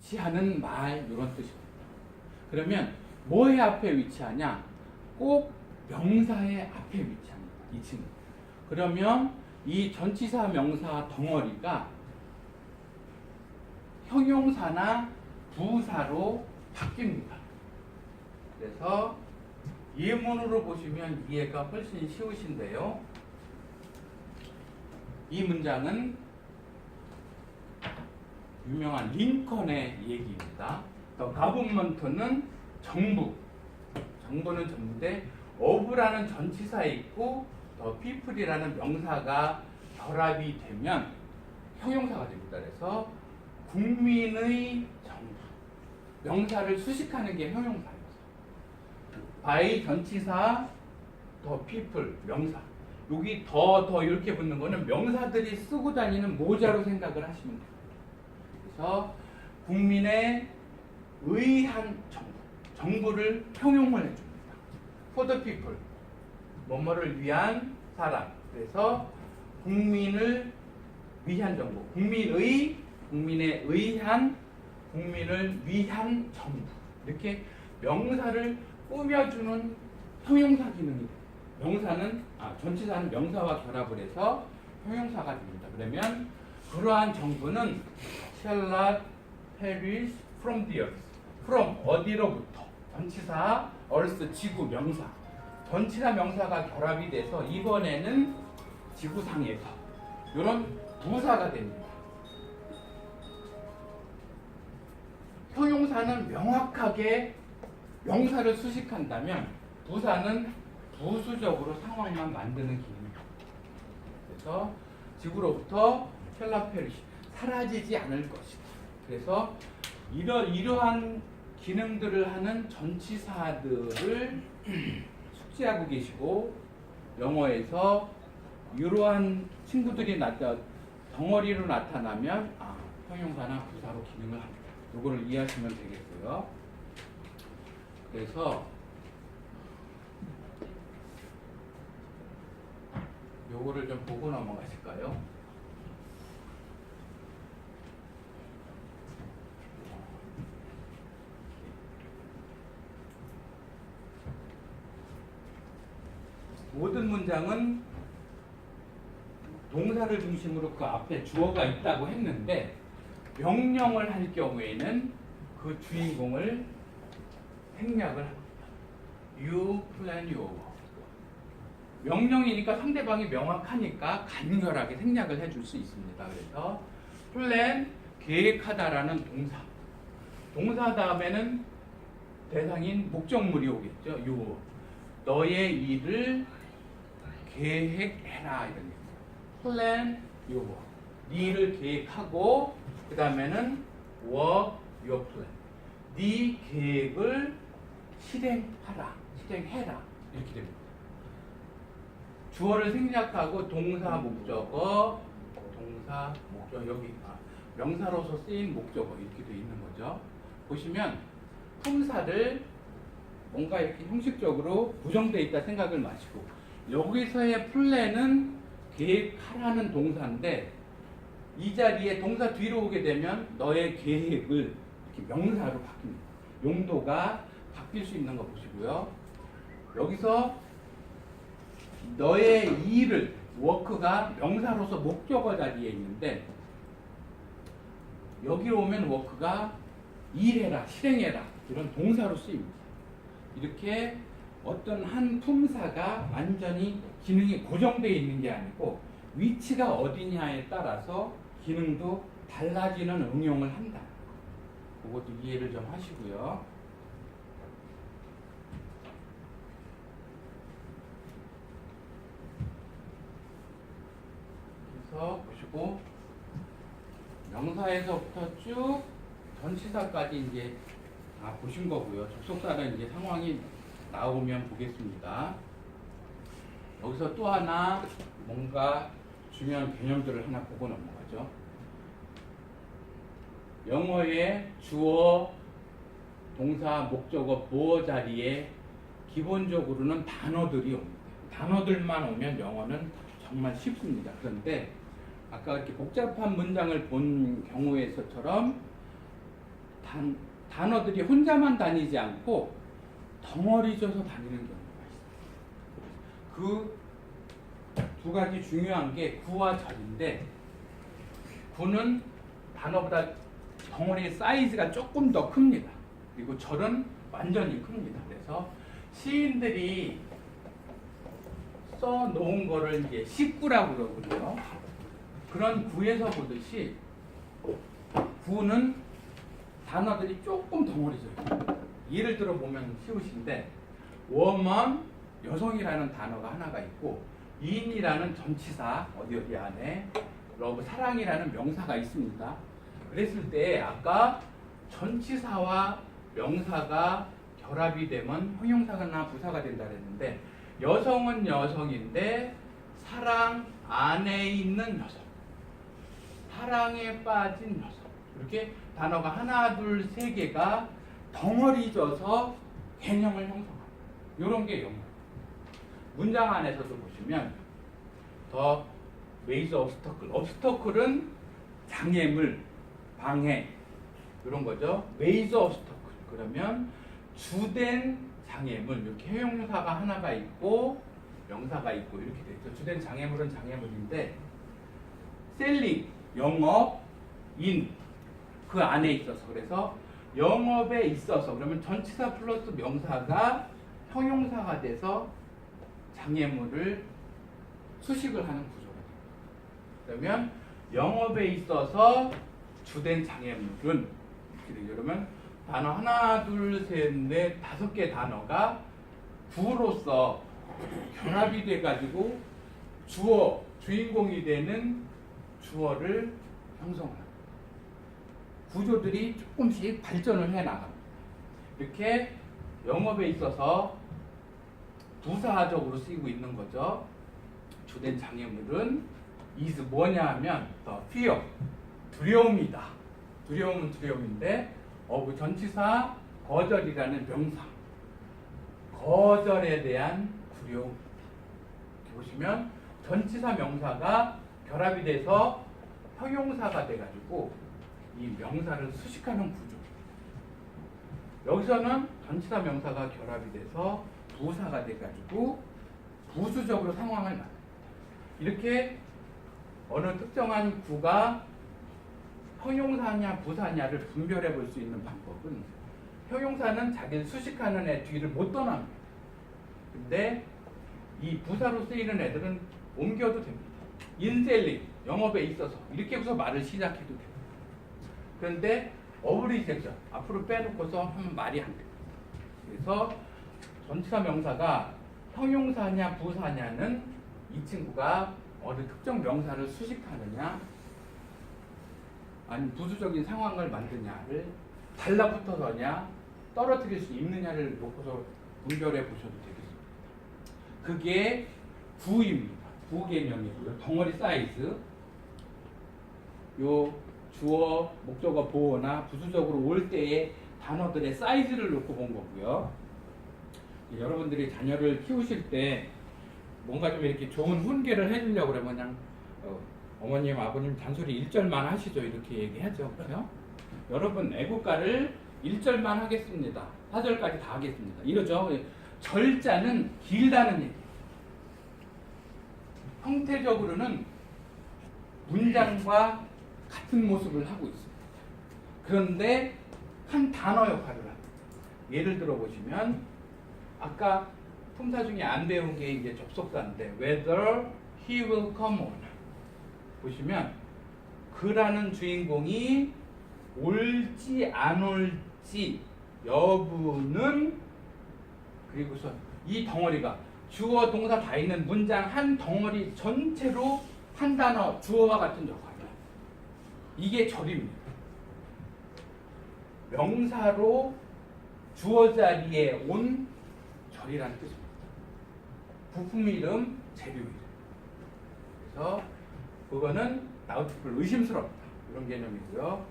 위치하는 말 이런 뜻입니다. 그러면 뭐의 앞에 위치하냐? 꼭 명사의 앞에 위치합니다. 이 친구. 그러면 이 전치사 명사 덩어리가 형용사나 부사로 바뀝니다. 그래서 예문으로 보시면 이해가 훨씬 쉬우신데요. 이 문장은 유명한 링컨의 얘기입니다. 더 가버먼트는 정부. 정부는 정부인데 of라는 전치사에 있고 더 people이라는 명사가 결합이 되면 형용사가 됩니다. 그래서 국민의 정부. 명사를 수식하는 게 형용사예요. by 전치사 더 people 명사. 여기 더 이렇게 붙는 거는 명사들이 쓰고 다니는 모자로 생각을 하시면 돼요. 그래서 국민의 의한 정부, 정부를 형용을 해줍니다. for the people, 뭐뭐를 위한 사람. 그래서 국민을 위한 정부, 국민의, 국민에 의한, 국민을 위한 정부. 이렇게 명사를 꾸며주는 형용사 기능이 돼요. 명사는 전치사는 명사와 결합을 해서 형용사가 됩니다. 그러면 그러한 정부는 shall not perish from the earth. from 어디로부터? 전치사 earth 지구 명사. 전치사 명사가 결합이 돼서 이번에는 지구상에서 이런 부사가 됩니다. 형용사는 명확하게 명사를 수식한다면 부사는 부수적으로 상황만 만드는 기능입니다. 그래서 지구로부터 헬라페르시 사라지지 않을 것이다. 그래서 이러한 기능들을 하는 전치사들을 숙지하고 계시고 영어에서 이러한 친구들이 덩어리로 나타나면 형용사나 부사로 기능을 합니다. 이거를 이해하시면 되겠고요. 그래서 요거를 좀 보고 넘어가실까요? 모든 문장은 동사를 중심으로 그 앞에 주어가 있다고 했는데 명령을 할 경우에는 그 주인공을 생략을 합니다. You plan your work. 명령이니까 상대방이 명확하니까 간결하게 생략을 해줄 수 있습니다. 그래서 plan, 계획하다라는 동사. 동사 다음에는 대상인 목적물이 오겠죠. you. 너의 일을 계획해라 이런 얘기예요. plan your work. 네 일을 계획하고 그 다음에는 work your plan. 네 계획을 실행해라 이렇게 됩니다. 주어를 생략하고 동사 목적어 여기 명사로서 쓰인 목적어 이렇게 돼 있는 거죠. 보시면 품사를 뭔가 이렇게 형식적으로 구성되어 있다 생각을 마시고 여기서의 플랜은 계획하라는 동사인데 이 자리에 동사 뒤로 오게 되면 너의 계획을 이렇게 명사로 바뀝니다. 용도가 바뀔 수 있는 거 보시고요. 여기서 너의 일을 워크가 명사로서 목적어 자리에 있는데 여기로 오면 워크가 일해라, 실행해라 이런 동사로 쓰입니다. 이렇게 어떤 한 품사가 완전히 기능이 고정되어 있는 게 아니고 위치가 어디냐에 따라서 기능도 달라지는 응용을 한다. 그것도 이해를 좀 하시고요. 그래서 보시고 명사에서부터 쭉 전치사까지 이제 다 보신 거고요. 접속사는 이제 상황이 나오면 보겠습니다. 여기서 또 하나 뭔가 중요한 개념들을 하나 보고 넘어가죠. 영어의 주어, 동사, 목적어, 보어 자리에 기본적으로는 단어들이 옵니다. 단어들만 오면 영어는 정말 쉽습니다. 그런데 아까 이렇게 복잡한 문장을 본 경우에서처럼 단어들이 혼자만 다니지 않고 덩어리져서 다니는 경우가 있어요. 그 두 가지 중요한 게 구와 절인데, 구는 단어보다 덩어리의 사이즈가 조금 더 큽니다. 그리고 절은 완전히 큽니다. 그래서 시인들이 써놓은 거를 이제 식구라고 그러거든요. 그런 구에서 보듯이 구는 단어들이 조금 덩어리져요. 예를 들어 보면 쉬우신데, 워먼 여성이라는 단어가 하나가 있고, 인이라는 전치사 어디 안에 러브 사랑이라는 명사가 있습니다. 그랬을 때 아까 전치사와 명사가 결합이 되면 형용사나 부사가 된다 그랬는데, 여성은 여성인데 사랑 안에 있는 여성, 사랑에 빠진 여성, 이렇게 단어가 하나 둘 세 개가 덩어리져서 개념을 형성합니다. 이런 게 영어. 문장 안에서도 보시면 더 메이즈 obstacle, obstacle은 장애물, 방해 이런 거죠. 메이즈 obstacle 그러면 주된 장애물, 이렇게 형용사가 하나가 있고 명사가 있고 이렇게 되죠. 주된 장애물은 장애물인데, 셀링 영업, 인 그 안에 있어서, 그래서 영업에 있어서 그러면 전치사 플러스 명사가 형용사가 돼서 장애물을 수식을 하는 구조가 됩니다. 그러면 영업에 있어서 주된 장애물은 이렇게 되죠. 그러면 단어 하나, 둘, 셋, 넷, 5개 단어가 구로서 결합이 돼가지고 주어, 주인공이 되는 주어를 형성합니다. 구조들이 조금씩 발전을 해 나갑니다. 이렇게 영업에 있어서 부사적으로 쓰이고 있는 거죠. 주된 장애물은 is 뭐냐 하면 the fear, 두려움이다. 두려움은 두려움인데 of 전치사 거절이라는 명사, 거절에 대한 두려움. 이렇게 보시면 전치사 명사가 결합이 돼서 형용사가 돼가지고 이 명사를 수식하는 구조. 여기서는 전치사 명사가 결합이 돼서 부사가 돼가지고 부수적으로 상황을 만듭니다. 이렇게 어느 특정한 구가 형용사냐 부사냐를 분별해 볼 수 있는 방법은, 형용사는 자기를 수식하는 애 뒤를 못 떠납니다. 근데 이 부사로 쓰이는 애들은 옮겨도 됩니다. 인셀링, 영업에 있어서 이렇게 해서 말을 시작해도 됩니다. 그런데 어브리 섹션, 앞으로 빼놓고서 하면 말이 안 됩니다. 그래서 전치사 명사가 형용사냐 부사냐는 이 친구가 어느 특정 명사를 수식하느냐 아니면 부수적인 상황을 만드냐를 달라붙어서냐 떨어뜨릴 수 있느냐를 놓고서 분별해 보셔도 되겠습니다. 그게 구입니다. 구 개념이고요. 덩어리 사이즈, 요 주어, 목적어, 보어나 부수적으로 올 때의 단어들의 사이즈를 놓고 본 거고요. 여러분들이 자녀를 키우실 때 뭔가 좀 이렇게 좋은 훈계를 해주려고 그러면 그냥 어머님, 아버님 잔소리 1절만 하시죠. 이렇게 얘기하죠. 그렇죠? 여러분 애국가를 1절만 하겠습니다. 4절까지 다 하겠습니다. 이러죠. 절자는 길다는 얘기예요. 형태적으로는 문장과 같은 모습을 하고 있습니다. 그런데 한 단어 역할을 합니다. 예를 들어 보시면 아까 품사 중에 안 배운 게 이제 접속사인데 whether he will come or not. 보시면 그라는 주인공이 올지 안 올지 여부는, 그리고서 이 덩어리가 주어 동사 다 있는 문장 한 덩어리 전체로 한 단어 주어와 같은 역할이야. 이게 절입니다. 명사로 주어 자리에 온 절이라는 뜻입니다. 부품 이름, 재료 이름. 그래서 그거는 doubtful, 의심스럽다. 이런 개념이고요.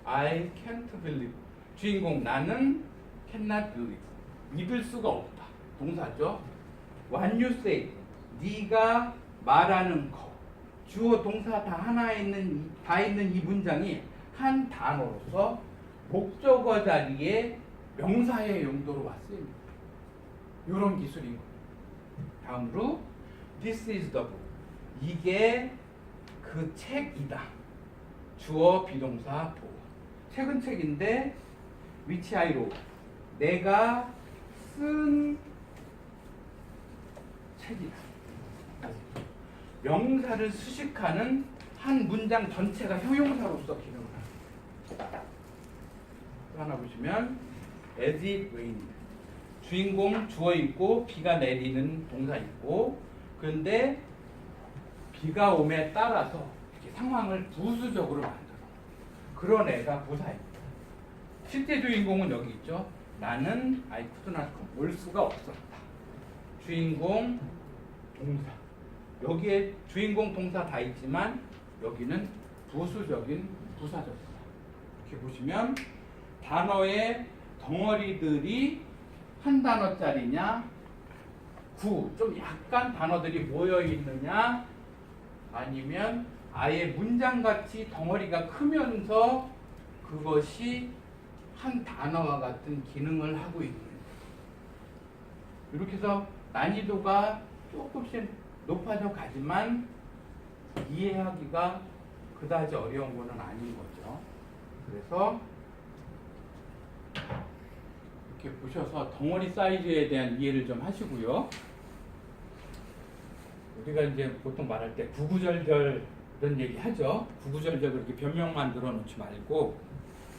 I can't believe. 주인공 나는 cannot believe. 믿을 수가 없다. 동사죠. When you say, 네가 말하는 거. 주어 동사 다 있는 이 문장이 한 단어로서 목적어 자리에 명사의 용도로 왔습니다. 이런 기술인 거예요. 다음으로 This is the book. 이게 그 책이다. 주어 비동사 보어. 책은 책인데 which I wrote. 내가 쓴 책이다. 명사를 수식하는 한 문장 전체가 형용사로서 기능을 합니다. 또 하나 보시면 as it rained. 주인공 주어 있고 비가 내리는 동사 있고, 그런데 비가 옴에 따라서 이렇게 상황을 부수적으로 만들어. 그런 애가 부사입니다. 실제 주인공은 여기 있죠. 나는 I could not come. 올 수가 없었다. 주인공 동사. 여기에 주인공 동사 다 있지만 여기는 부수적인 부사적이다. 이렇게 보시면 단어의 덩어리들이 한 단어짜리냐, 좀 약간 단어들이 모여 있느냐, 아니면 아예 문장같이 덩어리가 크면서 그것이 한 단어와 같은 기능을 하고 있는. 이렇게 해서 난이도가 조금씩 높아져 가지만 이해하기가 그다지 어려운 것은 아닌 거죠. 그래서 이렇게 보셔서 덩어리 사이즈에 대한 이해를 좀 하시고요. 우리가 이제 보통 말할 때 구구절절 이런 얘기 하죠. 구구절절 그렇게 변명만 늘어놓지 말고,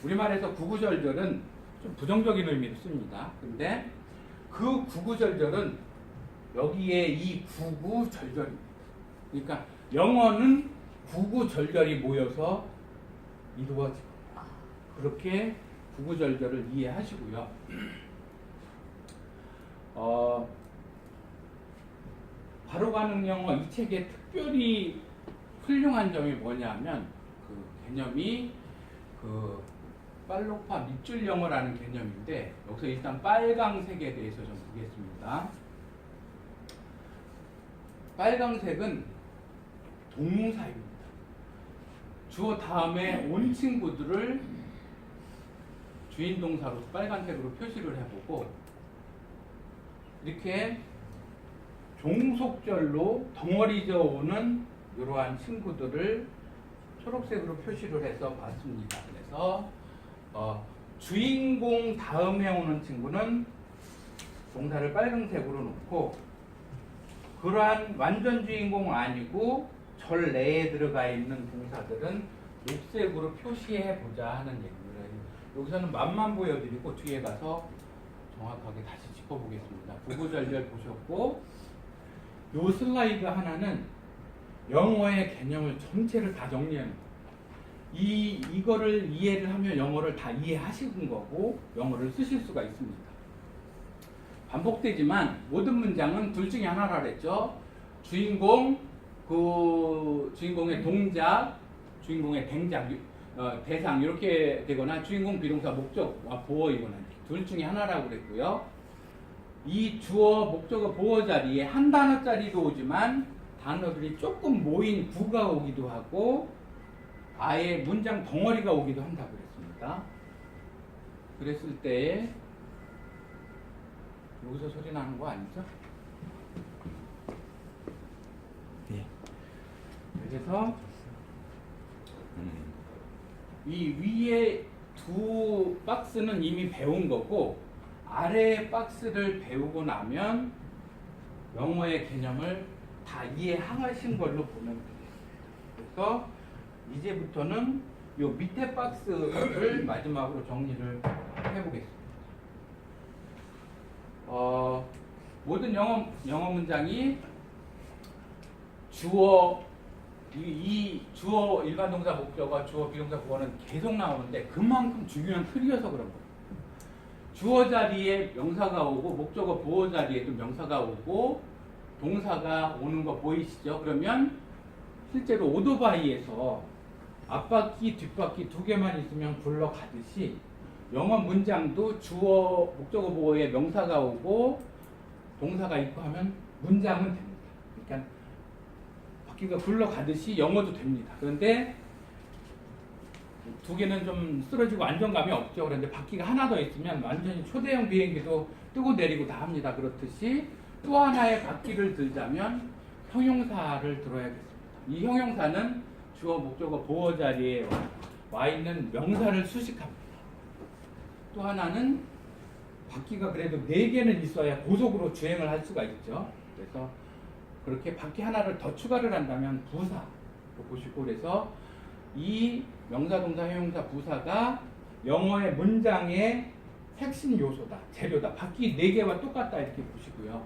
우리말에서 구구절절은 좀 부정적인 의미로 씁니다. 근데 그 구구절절은 여기에 이 구구절절입니다. 그러니까 영어는 구구절절이 모여서 이루어진 겁니다. 그렇게 구구절절을 이해하시고요. 바로가능 영어 이 책의 특별히 훌륭한 점이 뭐냐면 그 개념이 그 빨록파 밑줄 영어라는 개념인데, 여기서 일단 빨강색에 대해서 좀 보겠습니다. 빨강색은 동사입니다. 주어 다음에 온 친구들을 주인 동사로서 빨간색으로 표시를 해보고, 이렇게 종속절로 덩어리져 오는 이러한 친구들을 초록색으로 표시를 해서 봤습니다. 그래서 주인공 다음에 오는 친구는 동사를 빨간색으로 놓고, 그러한 완전 주인공 아니고 절 내에 들어가 있는 동사들은 녹색으로 표시해 보자 하는 얘기입니다. 여기서는 맛만 보여드리고 뒤에 가서 정확하게 다시 짚어보겠습니다. 구구절절 보셨고, 요 슬라이드 하나는 영어의 개념을 전체를 다 정리하는 거예요. 이거를 이해를 하면 영어를 다 이해하시는 거고 영어를 쓰실 수가 있습니다. 반복되지만 모든 문장은 둘 중에 하나라 그랬죠. 주인공, 그 주인공의 동작, 주인공의 대상 이렇게 되거나 주인공 비동사 목적과 보어이거나 둘 중에 하나라고 그랬고요. 이 주어 목적어 보어 자리에 한 단어짜리도 오지만 단어들이 조금 모인 구가 오기도 하고 아예 문장 덩어리가 오기도 한다고 그랬습니다. 그랬을 때 여기서 소리 나는 거 아니죠? 네. 그래서 이 위에 두 박스는 이미 배운 거고 아래 박스를 배우고 나면 영어의 개념을 다 이해하신 걸로 보면 돼요. 그래서 이제부터는 이 밑에 박스를 마지막으로 정리를 해보겠습니다. 모든 영어 문장이 주어, 이 주어 일반 동사 목적어, 주어 비동사 보어는 계속 나오는데 그만큼 중요한 틀이어서 그런 거예요. 주어 자리에 명사가 오고 목적어 보어 자리에도 명사가 오고 동사가 오는 거 보이시죠? 그러면 실제로 오토바이에서 앞바퀴 뒷바퀴 두 개만 있으면 굴러가듯이 영어 문장도 주어 목적어 보어에 명사가 오고 동사가 있고 하면 문장은 됩니다. 그러니까 바퀴가 굴러가듯이 영어도 됩니다. 그런데 두 개는 좀 쓰러지고 안정감이 없죠. 그런데 바퀴가 하나 더 있으면 완전히 초대형 비행기도 뜨고 내리고 다 합니다. 그렇듯이 또 하나의 바퀴를 들자면 형용사를 들어야겠습니다. 이 형용사는 주어, 목적어, 보어 자리에 와 있는 명사를 수식합니다. 또 하나는 바퀴가 그래도 4개는 있어야 고속으로 주행을 할 수가 있죠. 그래서 그렇게 바퀴 하나를 더 추가를 한다면 부사로 보시고, 그래서 이 명사, 동사, 형용사, 부사가 영어의 문장의 핵심 요소다, 재료다. 바퀴 4개와 똑같다 이렇게 보시고요.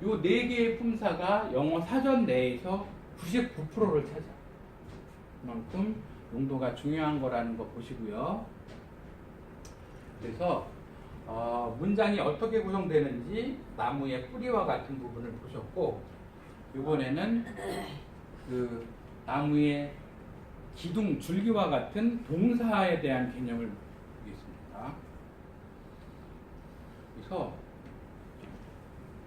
이 4개의 품사가 영어 사전 내에서 99%를 차지합니다. 그만큼 용도가 중요한 거라는 거 보시고요. 그래서 문장이 어떻게 구성되는지 나무의 뿌리와 같은 부분을 보셨고, 이번에는 그 나무의 기둥, 줄기와 같은 동사에 대한 개념을 보겠습니다. 그래서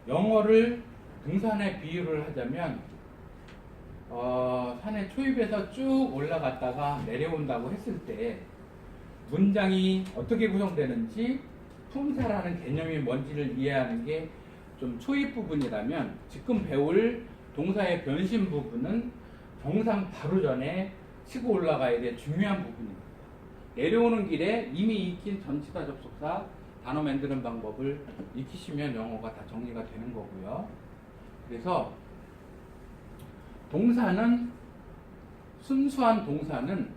영어를 등산에 비유를 하자면 산에 초입에서 쭉 올라갔다가 내려온다고 했을 때 문장이 어떻게 구성되는지, 품사라는 개념이 뭔지를 이해하는 게 좀 초입 부분이라면, 지금 배울 동사의 변신 부분은 정상 바로 전에 치고 올라가야 될 중요한 부분입니다. 내려오는 길에 이미 익힌 전치사 접속사 단어 만드는 방법을 익히시면 영어가 다 정리가 되는 거고요. 그래서 동사는, 순수한 동사는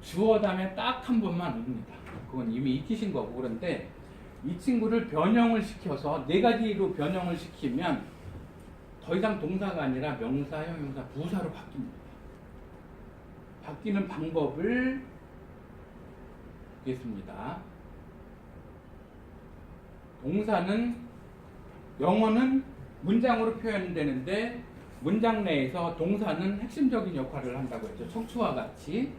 주어 다음에 딱 한 번만 옵니다. 그건 이미 익히신 거고, 그런데 이 친구를 변형을 시켜서 4가지로 변형을 시키면 더 이상 동사가 아니라 명사, 형용사, 부사로 바뀝니다. 바뀌는 방법을 보겠습니다. 동사는, 영어는 문장으로 표현되는데 문장 내에서 동사는 핵심적인 역할을 한다고 했죠. 척추와 같이.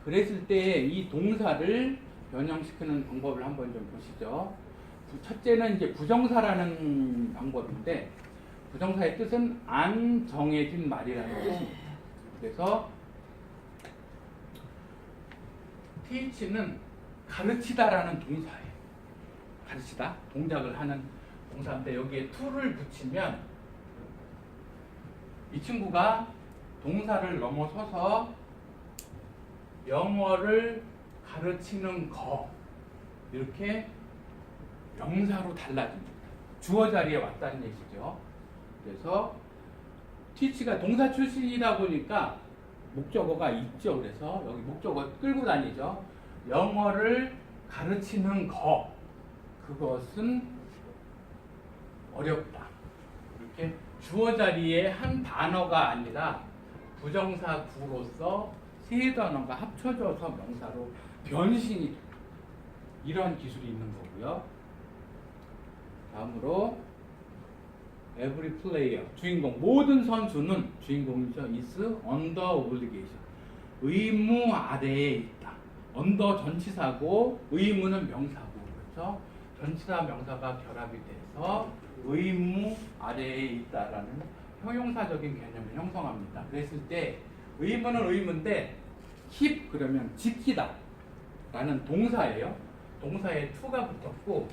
그랬을 때 이 동사를 변형시키는 방법을 한번 좀 보시죠. 첫째는 이제 부정사라는 방법인데, 부정사의 뜻은 안 정해진 말이라는 뜻입니다. 그래서 teach는 가르치다라는 동사예요. 가르치다, 동작을 하는 동사인데 여기에 to를 붙이면 이 친구가 동사를 넘어서서 영어를 가르치는 거, 이렇게 명사로 달라집니다. 주어 자리에 왔다는 얘기죠. 그래서 teach가 동사 출신이다 보니까 목적어가 있죠. 그래서 여기 목적어 끌고 다니죠. 영어를 가르치는 거, 그것은 어렵다. 이렇게 주어 자리에 한 단어가 아니라 부정사 구로서 3단어가 합쳐져서 명사로 변신이 됩니다. 이런 기술이 있는 거고요. 다음으로 every player, 주인공, 모든 선수는 주인공이죠. is under obligation, 의무 아래에 있다. under 전치사고 의무는 명사고, 그렇죠? 전치사 명사가 결합이 돼서 의무 아래에 있다라는 형용사적인 개념을 형성합니다. 그랬을 때 의무는 의무인데 keep 그러면 지키다 라는 동사예요. 동사에 to가 붙었고,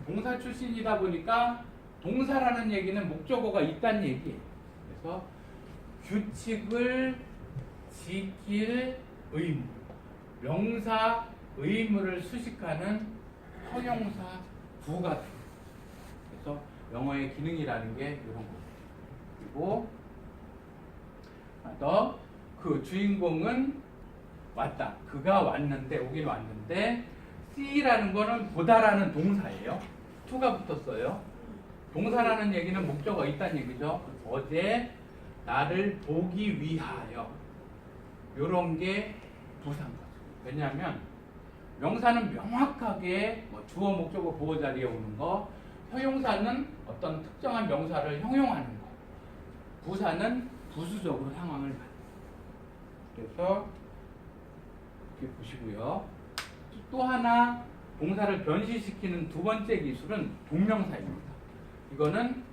동사 출신이다 보니까 동사라는 얘기는 목적어가 있다는 얘기예요. 그래서 규칙을 지킬 의무, 명사 의무를 수식하는 형용사 부가 됩니다. 그래서 영어의 기능이라는 게 이런 거예요. 그리고 더 그 주인공은 왔다. 그가 왔는데, 오긴 왔는데, see라는 거는 보다라는 동사예요. to가 붙었어요. 동사라는 얘기는 목적어 있다는 얘기죠. 어제 나를 보기 위하여, 요런 게 부사인 거죠. 왜냐하면 명사는 명확하게 뭐 주어, 목적어, 보어 자리에 오는 거, 형용사는 어떤 특정한 명사를 형용하는 거, 부사는 부수적으로 상황을 갖는 거. 그래서 이렇게 보시고요. 또 하나 동사를 변시시키는 두 번째 기술은 동명사입니다. 이거는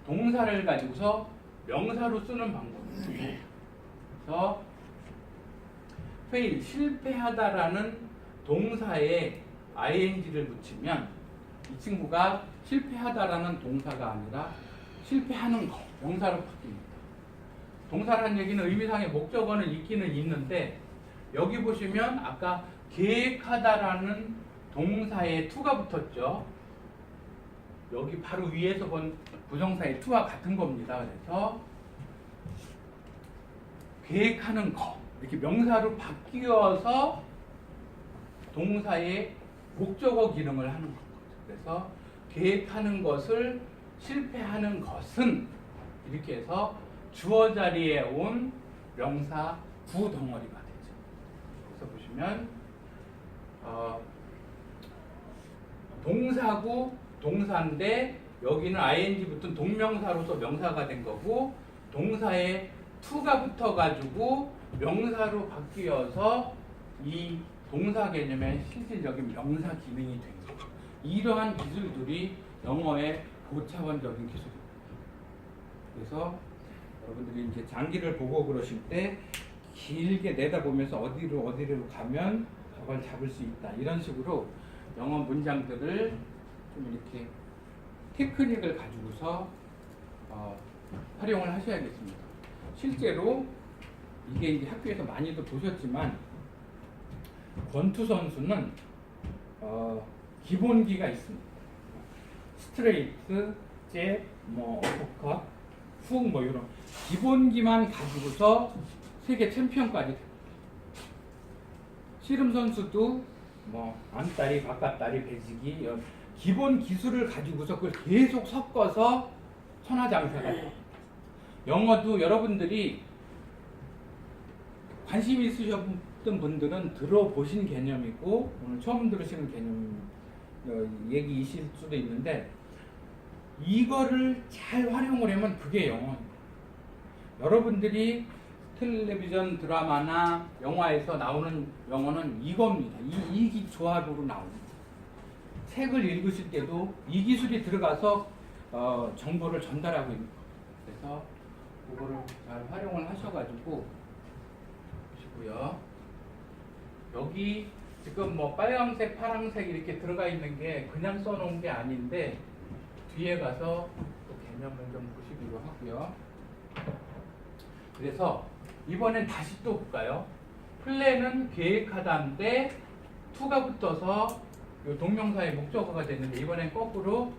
동사를 가지고서 명사로 쓰는 방법입니다. 그래서 fail, 실패하다라는 동사에 ing를 붙이면 이 친구가 실패하다라는 동사가 아니라 실패하는 거, 명사로 바뀝니다. 동사란 얘기는 의미상의 목적어는 있기는 있는데 여기 보시면 아까 계획하다라는 동사에 to가 붙었죠. 여기 바로 위에서 본 부정사의 to와 같은 겁니다. 그래서 계획하는 거 이렇게 명사로 바뀌어서 동사의 목적어 기능을 하는 거죠. 그래서 계획하는 것을 실패하는 것은 이렇게 해서 주어 자리에 온 명사 구덩어리가 되죠. 그래서 보시면 동사구 동사인데 여기는 ing 붙은 동명사로서 명사가 된 거고 동사에 to가 붙어가지고 명사로 바뀌어서 이 동사 개념의 실질적인 명사 기능이 된 거죠. 이러한 기술들이 영어의 고차원적인 기술입니다. 그래서 여러분들이 이제 장기를 보고 그러실 때 길게 내다보면서 어디로 가면 저걸 잡을 수 있다. 이런 식으로 영어 문장들을 좀 이렇게 테크닉을 가지고서 활용을 하셔야겠습니다. 실제로 이게 이제 학교에서 많이도 보셨지만 권투 선수는 기본기가 있습니다. 스트레이트, 잽, 어퍼컷, 훅 이런 기본기만 가지고서 세계 챔피언까지 됩니다. 씨름 선수도 안다리, 바깥다리, 배지기 기본 기술을 가지고서 그걸 계속 섞어서 천하장사가 됩니다. 영어도 여러분들이 관심 있으셨던 분들은 들어보신 개념이고 오늘 처음 들으시는 개념 얘기이실 수도 있는데 이거를 잘 활용을 하면 그게 영어입니다. 여러분들이 텔레비전 드라마나 영화에서 나오는 영어는 이겁니다. 이 기조합으로 나옵니다. 책을 읽으실 때도 이 기술이 들어가서 정보를 전달하고 있는 겁니다. 그래서 그거를 잘 활용을 하셔가지고 보시고요. 여기 지금 빨강색, 파랑색 이렇게 들어가 있는 게 그냥 써놓은 게 아닌데 뒤에 가서 또 개념을 좀 보시기로 하고요. 그래서 이번엔 다시 또 볼까요? 플랜은 계획하다인데 to가 붙어서 이 동명사의 목적어가 됐는데 이번엔 거꾸로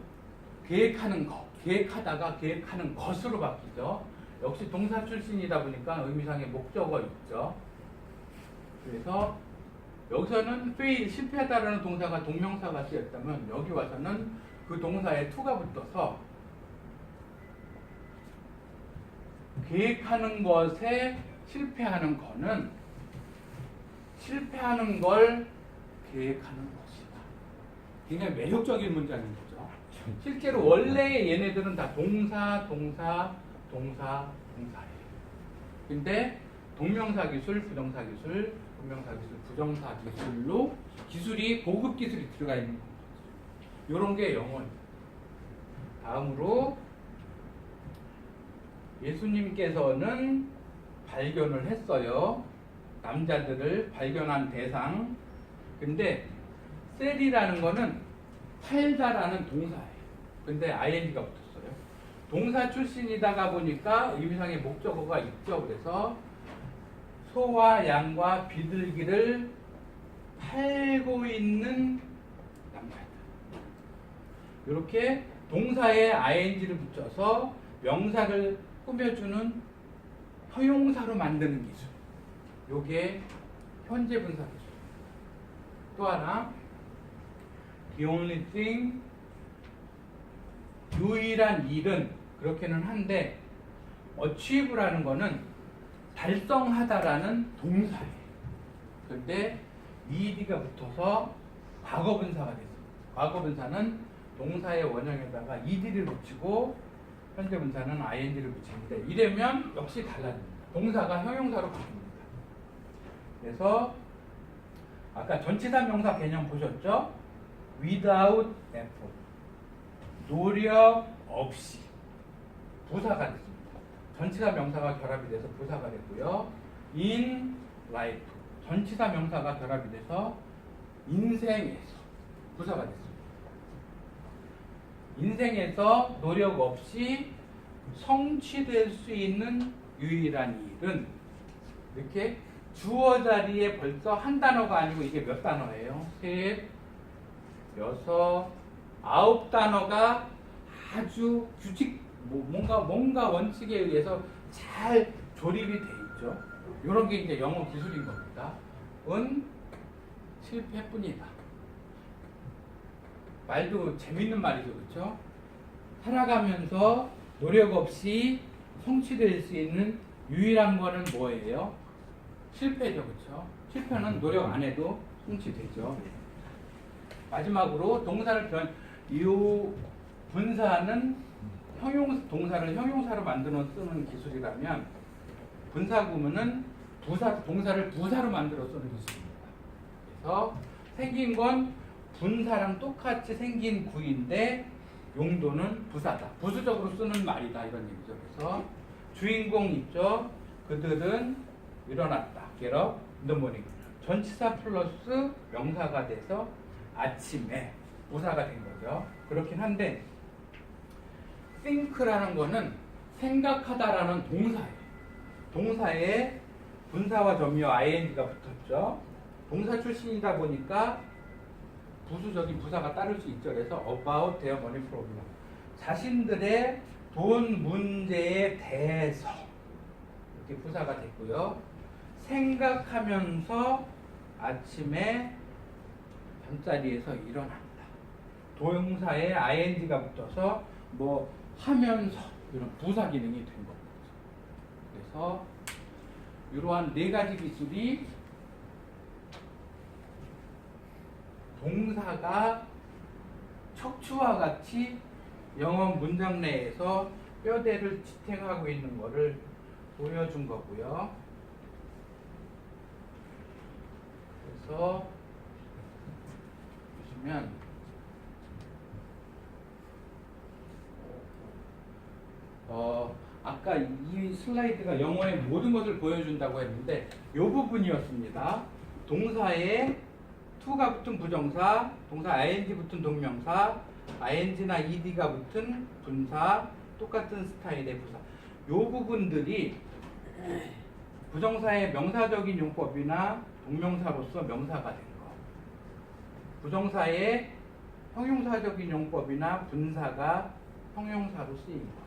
계획하는 것, 계획하다가 계획하는 것으로 바뀌죠. 역시 동사 출신이다 보니까 의미상의 목적어 있죠. 그래서 여기서는 fail, 실패하다라는 동사가 동명사가 쓰였다면 여기 와서는 그 동사에 to가 붙어서 계획하는 것에 실패하는 거는 실패하는 걸 계획하는 것이다. 굉장히 매력적인 문장인 거죠. 실제로 원래 얘네들은 다 동사예요. 근데 동명사 기술, 부정사 기술, 동명사 기술, 부정사 기술로 기술이 고급 기술이 들어가 있는 거죠. 이런 게 영어입니다. 다음으로 예수님께서는 발견을 했어요. 남자들을 발견한 대상. 근데 셀이라는 거는 팔다라는 동사예요. 근데 ing가 붙었어요. 동사 출신이다가 보니까 의미상의 목적어가 있죠. 그래서 소와 양과 비둘기를 팔고 있는 남자들. 이렇게 동사에 ing를 붙여서 명사를 꾸며주는 형용사로 만드는 기술. 요게 현재 분사 기술. 또 하나, the only thing, 유일한 일은 그렇게는 한데 achieve라는 거는 달성하다라는 동사예요. 근데 ed가 붙어서 과거분사가 됐습니다. 과거분사는 동사의 원형에다가 ed를 붙이고 현재 분사는 ing를 붙입니다. 이러면 역시 달라집니다. 동사가 형용사로 바뀝니다. 그래서 아까 전치사 명사 개념 보셨죠? without effort, 노력 없이 부사가 됐습니다. 전치사 명사가 결합이 돼서 부사가 됐고요. in life, 전치사 명사가 결합이 돼서 인생에서 부사가 됐습니다. 인생에서 노력 없이 성취될 수 있는 유일한 일은 이렇게 주어 자리에 벌써 한 단어가 아니고 이게 몇 단어예요? 셋, 여섯, 아홉 단어가 아주 규칙 뭔가 원칙에 의해서 잘 조립이 돼 있죠. 이런 게 이제 영어 기술인 겁니다. 은 실패뿐이다. 말도 재밌는 말이죠, 그렇죠? 살아가면서 노력 없이 성취될 수 있는 유일한 거는 뭐예요? 실패죠, 그렇죠? 실패는 노력 안 해도 성취되죠. 마지막으로 동사를 이 분사는 동사를 형용사로 만들어 쓰는 기술이라면 분사 구문은 동사를 부사로 만들어 쓰는 기술입니다. 그래서 생긴 건 분사랑 똑같이 생긴 구인데 용도는 부사다. 부수적으로 쓰는 말이다 이런 얘기죠. 그래서 주인공 있죠. 그들은 일어났다. Get up in the morning. 전치사 플러스 명사가 돼서 아침에 부사가 된 거죠. 그렇긴 한데 think라는 거는 생각하다라는 동사예요. 동사에 분사와 점이어 ing가 붙었죠. 동사 출신이다 보니까 부수적인 부사가 따를 수 있죠. 그래서 about their money problem. 자신들의 돈 문제에 대해서 이렇게 부사가 됐고요. 생각하면서 아침에 잠자리에서 일어난다. 동사에 ing가 붙어서 뭐 하면서 이런 부사 기능이 된 겁니다. 그래서 이러한 네 가지 기술이 동사가 척추와 같이 영어 문장 내에서 뼈대를 지탱하고 있는 것을 보여준 거고요. 그래서 보시면 아까 이 슬라이드가 영어의 모든 것을 보여준다고 했는데 이 부분이었습니다. 동사에 to가 붙은 부정사, 동사 ing 붙은 동명사, ing나 ed가 붙은 분사, 똑같은 스타일의 부사. 이 부분들이 부정사의 명사적인 용법이나 동명사로서 명사가 된 거. 부정사의 형용사적인 용법이나 분사가 형용사로 쓰인 거.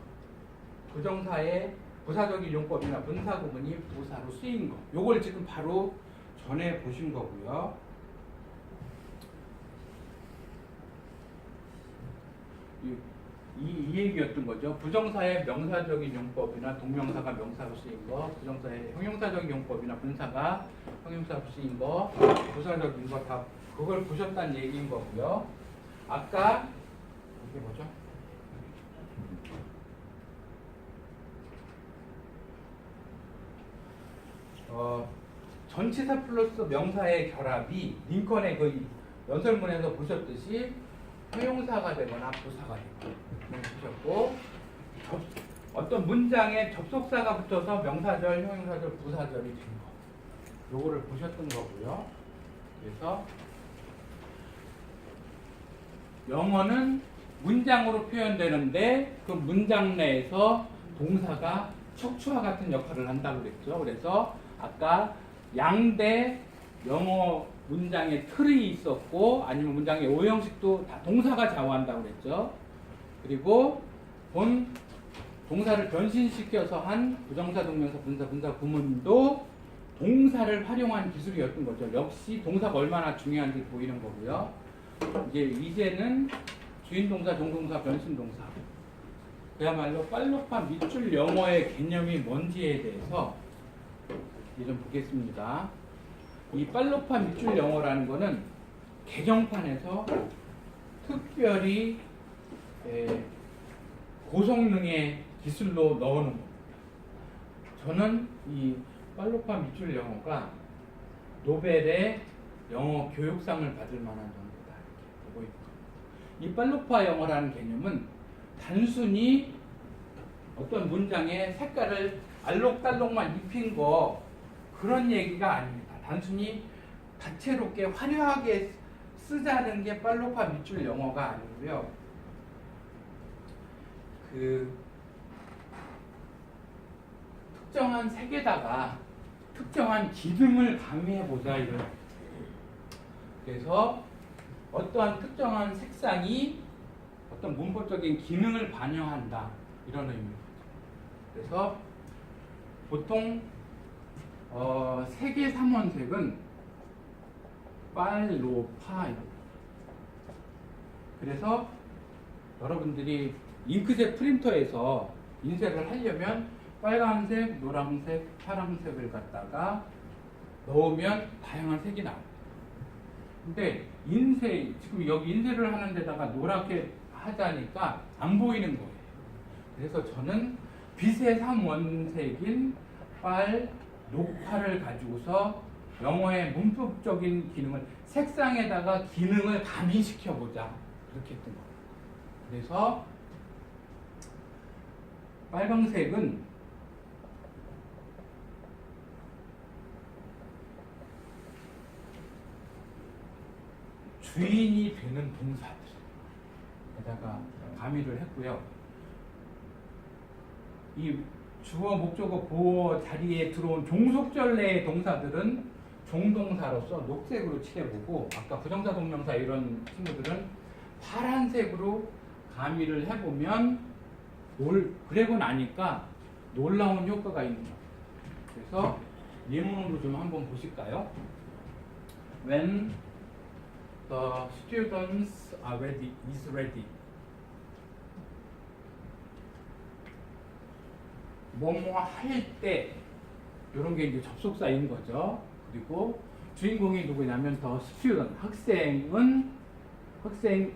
부정사의 부사적인 용법이나 분사 구문이 부사로 쓰인 거. 요걸 지금 바로 전에 보신 거고요. 이 얘기였던 거죠. 부정사의 명사적인 용법이나 동명사가 명사로 쓰인 거, 부정사의 형용사적인 용법이나 분사가 형용사로 쓰인 거, 부사적인 거 다 그걸 보셨다는 얘기인 거고요. 아까 이게 뭐죠? 전치사 플러스 명사의 결합이 링컨의 그 연설문에서 보셨듯이 형용사가 되거나 부사가 되거나 보셨고, 어떤 문장에 접속사가 붙어서 명사절, 형용사절, 부사절이 된 거, 요거를 보셨던 거고요. 그래서 영어는 문장으로 표현되는데 그 문장 내에서 동사가 척추와 같은 역할을 한다고 그랬죠. 그래서 아까 양대 영어 문장에 틀이 있었고 아니면 문장의 오형식도 다 동사가 좌우한다고 그랬죠. 그리고 본 동사를 변신시켜서 한 부정사, 동명사, 분사, 분사 구문도 동사를 활용한 기술이었던 거죠. 역시 동사가 얼마나 중요한지 보이는 거고요. 이제는 주인동사, 동동사, 변신동사, 그야말로 빨로파 밑줄 영어의 개념이 뭔지에 대해서 좀 보겠습니다. 이 빨로파 밑줄 영어라는 거는 개정판에서 특별히 고성능의 기술로 넣어놓은 겁니다. 저는 이 빨로파 밑줄 영어가 노벨의 영어 교육상을 받을 만한 정도다 이렇게 보고 있습니다. 이 빨로파 영어라는 개념은 단순히 어떤 문장에 색깔을 알록달록만 입힌 거 그런 얘기가 아닙니다. 단순히 다채롭게 화려하게 쓰자는 게 빨로파 밑줄 영어가 아니고요. 그 특정한 색에다가 특정한 기능을 가미해보자 이런. 그래서 어떠한 특정한 색상이 어떤 문법적인 기능을 반영한다 이런 의미입니다. 그래서 보통 색의 삼원색은 빨로파. 그래서 여러분들이 잉크젯 프린터에서 인쇄를 하려면 빨간색, 노란색, 파란색을 갖다가 넣으면 다양한 색이 나옵니다. 근데 지금 여기 인쇄를 하는 데다가 노랗게 하자니까 안 보이는 거예요. 그래서 저는 빛의 삼원색인 빨, 녹파를 가지고서 영어의 문법적인 기능을 색상에다가 기능을 가미시켜보자 그렇게 했던 거예요. 그래서 빨강색은 주인이 되는 동사들에다가 가미를 했고요. 이 주어, 목적어, 보어 자리에 들어온 종속절 내의 동사들은 종동사로서 녹색으로 칠해보고, 아까 부정사, 동명사 이런 친구들은 파란색으로 가미를 해보면 그러고 나니까 놀라운 효과가 있는 거예요. 그래서 예문으로 좀 한번 보실까요? When the students are ready, is ready. 뭐뭐 할 때, 이런 게 이제 접속사인 거죠. 그리고 주인공이 누구냐면 the student, 학생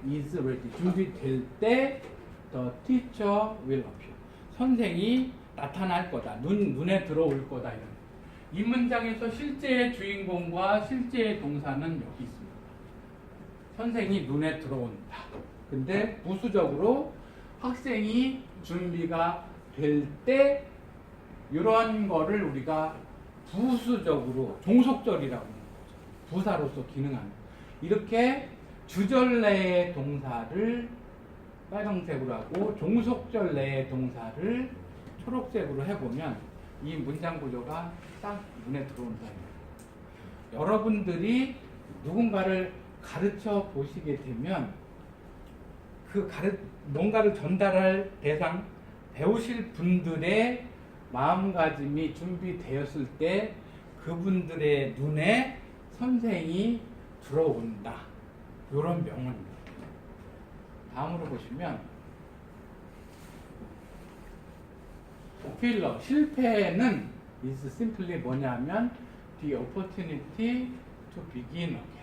is ready. 준비될 때 the teacher will appear. 선생이 나타날 거다. 눈에 들어올 거다. 이런. 이 문장에서 실제의 주인공과 실제의 동사는 여기 있습니다. 선생이 눈에 들어온다. 근데 부수적으로 학생이 준비가 될 때 이런 거를 우리가 부수적으로 종속절이라고 하는 거죠. 부사로서 기능하는. 이렇게 주절 내의 동사를 빨강색으로 하고 종속절 내의 동사를 초록색으로 해보면 이 문장 구조가 딱 눈에 들어온다. 여러분들이 누군가를 가르쳐 보시게 되면 뭔가를 전달할 대상, 배우실 분들의 마음가짐이 준비되었을 때 그분들의 눈에 선생이 들어온다. 이런 명언입니다. 다음으로 보시면 failure, 실패는 is simply 뭐냐면 the opportunity to begin again.